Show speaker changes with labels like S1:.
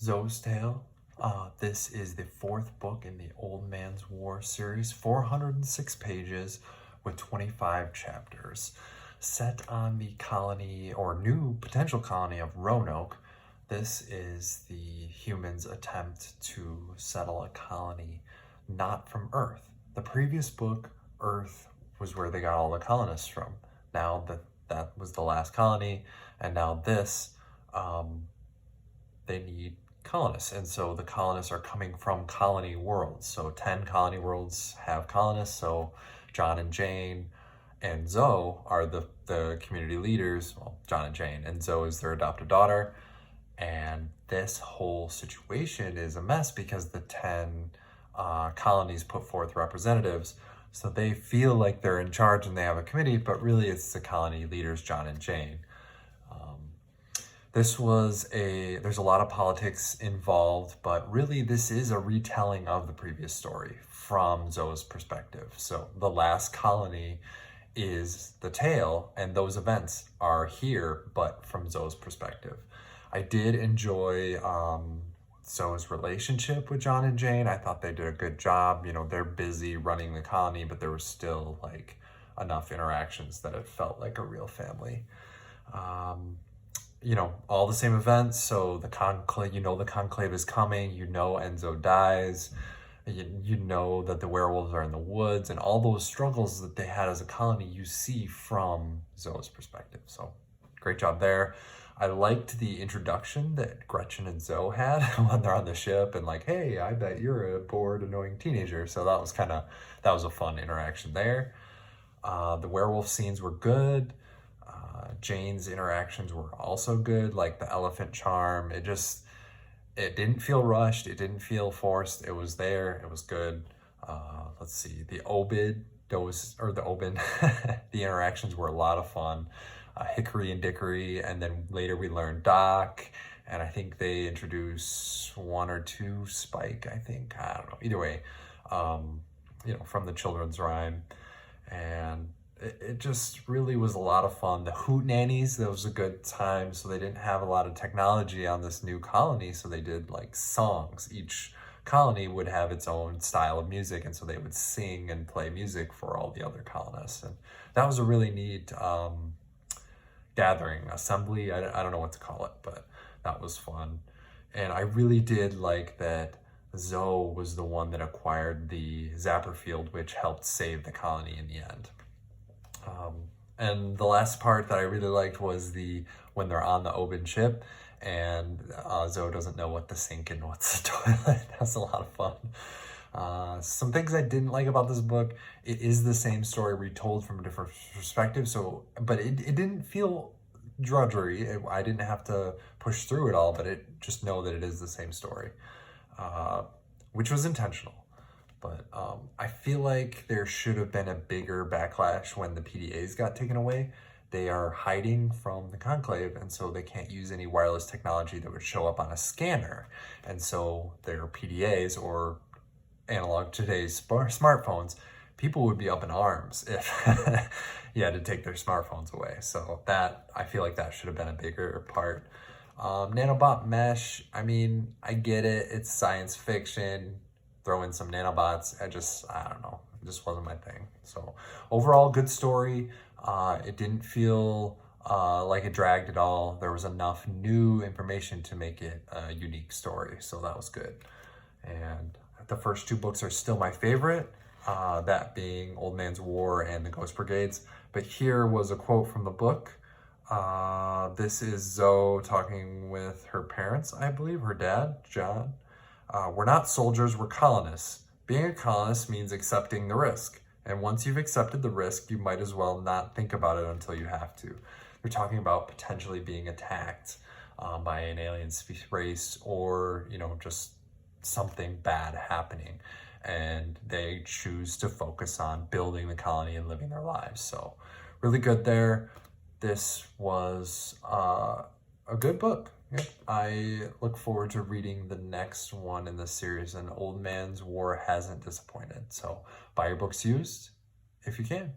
S1: Zowe's Tale. This is the fourth book in the Old Man's War series, 406 pages with 25 chapters. Set on the colony or new potential colony of Roanoke, this is the humans' attempt to settle a colony not from Earth. The previous book, Earth, was where they got all the colonists from. Now that was the last colony, and now this, they need colonists, and so the colonists are coming from colony worlds. So 10 colony worlds have colonists, so John and Jane and Zowe are the community leaders. Well, John and Jane, and Zowe is their adopted daughter. And this whole situation is a mess because the 10 colonies put forth representatives, so they feel like they're in charge and they have a committee, but really it's the colony leaders, John and Jane. There's a lot of politics involved, but really this is a retelling of the previous story from Zowe's perspective. So the last colony is the tale, and those events are here, but from Zowe's perspective. I did enjoy Zowe's relationship with John and Jane. I thought they did a good job. You know, they're busy running the colony, but there was still like enough interactions that it felt like a real family. You know, all the same events. So the conclave, the conclave is coming, Enzo dies, you know that the werewolves are in the woods, and all those struggles that they had as a colony, you see from Zowe's perspective. So great job there. I liked the introduction that Gretchen and Zowe had when they're on the ship and like, hey, I bet you're a bored, annoying teenager. So that was a fun interaction there. The werewolf scenes were good. Jane's interactions were also good, like the elephant charm. It didn't feel rushed. It didn't feel forced. It was there. It was good. Let's see, the Obin, the interactions were a lot of fun. Hickory and Dickory, and then later we learned Doc, and I think they introduce one or two Spike, I don't know. Either way, from the children's rhyme, and it just really was a lot of fun. The Hoot Nannies, that was a good time. So they didn't have a lot of technology on this new colony, so they did like songs. Each colony would have its own style of music, and so they would sing and play music for all the other colonists. And that was a really neat gathering, assembly, I don't know what to call it, but that was fun. And I really did like that Zowe was the one that acquired the Zapper Field, which helped save the colony in the end. And the last part that I really liked was when they're on the Obin ship and Zowe doesn't know what the sink and what's the toilet. That's a lot of fun. Some things I didn't like about this book: it is the same story retold from a different perspective. But it didn't feel drudgery. I didn't have to push through it all, but just know that it is the same story, which was intentional. But I feel like there should have been a bigger backlash when the PDAs got taken away. They are hiding from the conclave, and so they can't use any wireless technology that would show up on a scanner. And so their PDAs, or analog today's smartphones, people would be up in arms if you had to take their smartphones away. So I feel like that should have been a bigger part. Nanobot mesh, I mean, I get it. It's science fiction. Throw in some nanobots. I don't know. It just wasn't my thing. So overall, good story. It didn't feel like it dragged at all. There was enough new information to make it a unique story. So that was good. And the first two books are still my favorite, that being Old Man's War and The Ghost Brigades. But here was a quote from the book. This is Zowe talking with her parents, I believe, her dad, John. We're not soldiers, we're colonists. Being a colonist means accepting the risk. And once you've accepted the risk, you might as well not think about it until you have to. They're talking about potentially being attacked by an alien race, or, just something bad happening. And they choose to focus on building the colony and living their lives. So really good there. This was a good book. Yep. I look forward to reading the next one in the series, and Old Man's War hasn't disappointed. So buy your books used if you can.